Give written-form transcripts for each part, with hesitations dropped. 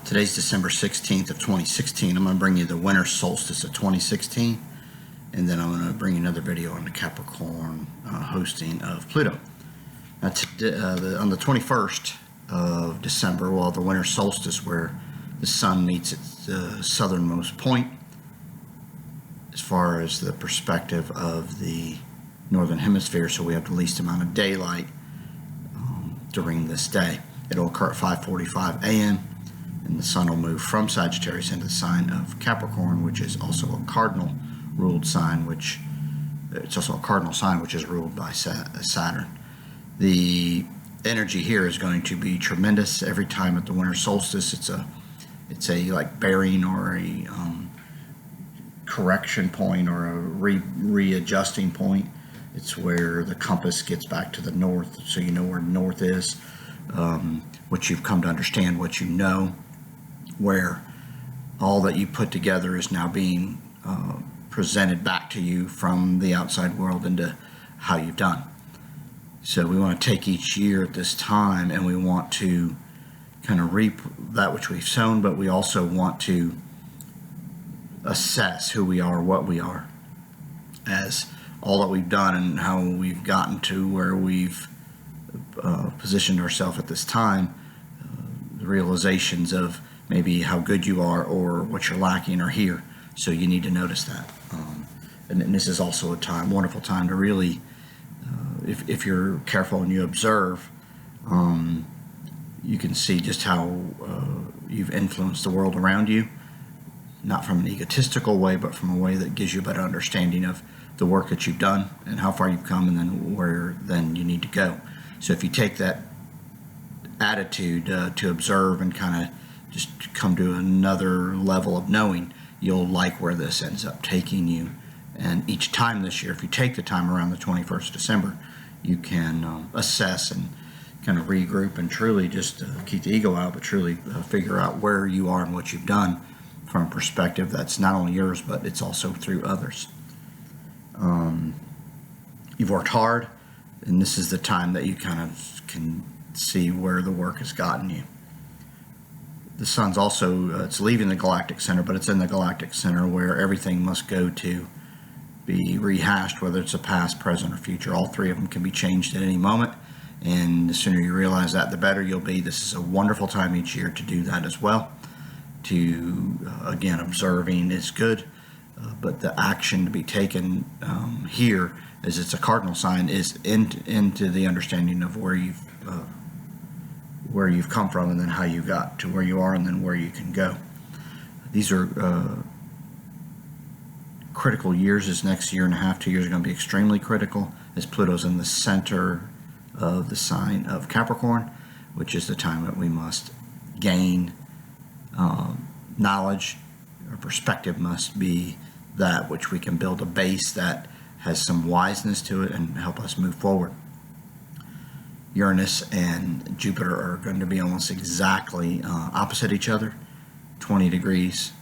Today's December 16th of 2016. I'm going to bring you the winter solstice of 2016, and then I'm going to bring you another video on the Capricorn hosting of Pluto. Now, on the 21st of December, well, the winter solstice, where the sun meets its southernmost point as far as the perspective of the northern hemisphere, so we have the least amount of daylight during this day. It'll occur at 5:45 a.m. and the sun will move from Sagittarius into the sign of Capricorn, which is also a cardinal ruled sign, which it's also a cardinal sign which is ruled by Saturn. The energy here is going to be tremendous every time at the winter solstice. It's a like bearing or a correction point or a readjusting point. It's where the compass gets back to the north, so you know where north is, what you've come to understand, what you know, where all that you put together is now being presented back to you from the outside world into how you've done. So we want to take each year at this time and we want to kind of reap that which we've sown, but we also want to assess who we are, what we are, as all that we've done and how we've gotten to where we've positioned ourselves at this time. The realizations of maybe how good you are or what you're lacking are here, so you need to notice that. And this is also a time, wonderful time to really, if you're careful and you observe, you can see just how you've influenced the world around you, not from an egotistical way, but from a way that gives you a better understanding of the work that you've done and how far you've come, and then where then you need to go. So if you take that attitude to observe and kind of just come to another level of knowing, you'll like where this ends up taking you. And each time this year, if you take the time around the 21st of December, you can assess and kind of regroup and truly just keep the ego out, but truly figure out where you are and what you've done from a perspective that's not only yours, but it's also through others. You've worked hard, and this is the time that you kind of can see where the work has gotten you. The sun's also, it's leaving the galactic center, but it's in the galactic center where everything must go to be rehashed, whether it's a past, present, or future. All three of them can be changed at any moment, and the sooner you realize that, the better you'll be. This is a wonderful time each year to do that as well. To, again, observing is good, but the action to be taken here, as it's a cardinal sign, is into the understanding of where you've come from, and then how you got to where you are, and then where you can go. These are critical years. This next year and a half, 2 years, are going to be extremely critical, as Pluto's in the center of the sign of Capricorn, which is the time that we must gain knowledge. Our perspective must be that which we can build a base that has some wiseness to it and help us move forward. Uranus and Jupiter are going to be almost exactly opposite each other. 20 degrees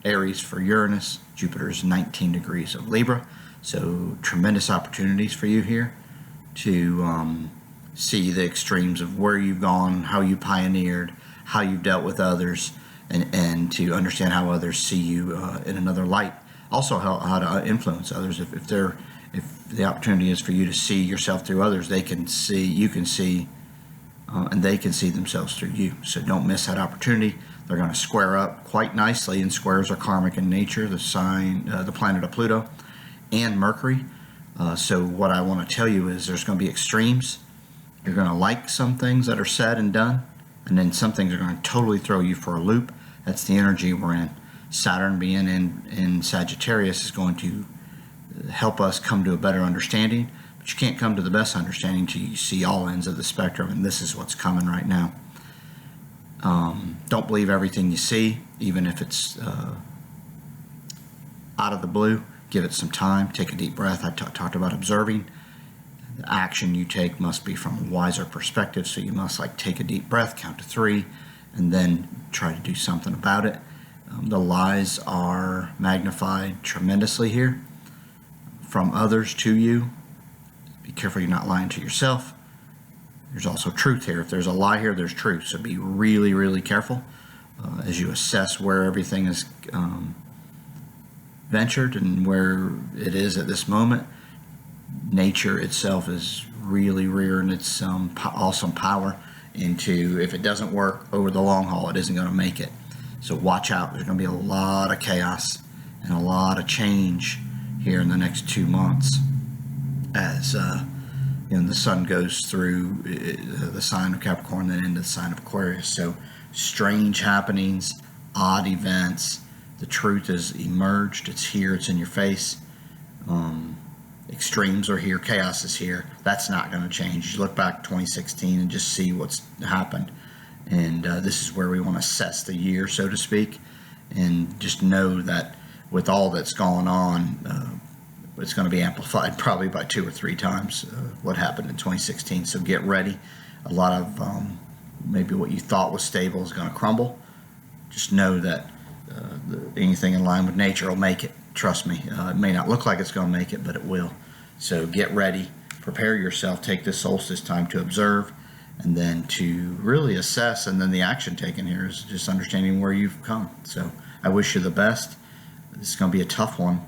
Aries for Uranus. Jupiter is 19 degrees of Libra. So tremendous opportunities for you here to see the extremes of where you've gone, how you pioneered, how you've dealt with others, and to understand how others see you in another light. Also how to influence others. If the opportunity is for you to see yourself through others, they can see, you can see, and they can see themselves through you. So don't miss that opportunity. They're going to square up quite nicely, and squares are karmic in nature. The sign, the planet of Pluto and Mercury. So what I want to tell you is there's going to be extremes. You're going to like some things that are said and done, and then some things are going to totally throw you for a loop. That's the energy we're in. Saturn being in Sagittarius is going to help us come to a better understanding, but you can't come to the best understanding until you see all ends of the spectrum, and this is what's coming right now. Don't believe everything you see, even if it's out of the blue. Give it some time. Take a deep breath. I talked about observing. The action you take must be from a wiser perspective, so you must take a deep breath, count to 3, and then try to do something about it. The lies are magnified tremendously here from others to you. Be careful you're not lying to yourself. There's also truth here. If there's a lie here, there's truth. So be really, really careful. as you assess where everything is ventured and where it is at this moment. Nature itself is really rearing its awesome power into, if it doesn't work over the long haul, it isn't going to make it. So watch out. There's going to be a lot of chaos and a lot of change here in the next 2 months as the sun goes through the sign of Capricorn, then into the sign of Aquarius. So strange happenings, odd events. The truth has emerged. It's here. It's in your face. Extremes are here. Chaos is here. That's not going to change. You look back 2016 and just see what's happened. And this is where we want to assess the year, so to speak, and just know that with all that's gone on, it's going to be amplified probably by 2 or 3 times what happened in 2016. So get ready. A lot of maybe what you thought was stable is going to crumble. Just know that anything in line with nature will make it. Trust me. It may not look like it's going to make it, but it will. So get ready. Prepare yourself. Take this solstice time to observe and then to really assess. And then the action taken here is just understanding where you've come. So I wish you the best. This is going to be a tough one,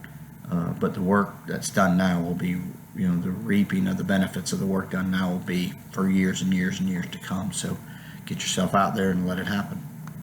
but the work that's done now will be, the reaping of the benefits of the work done now will be for years and years and years to come. So get yourself out there and let it happen.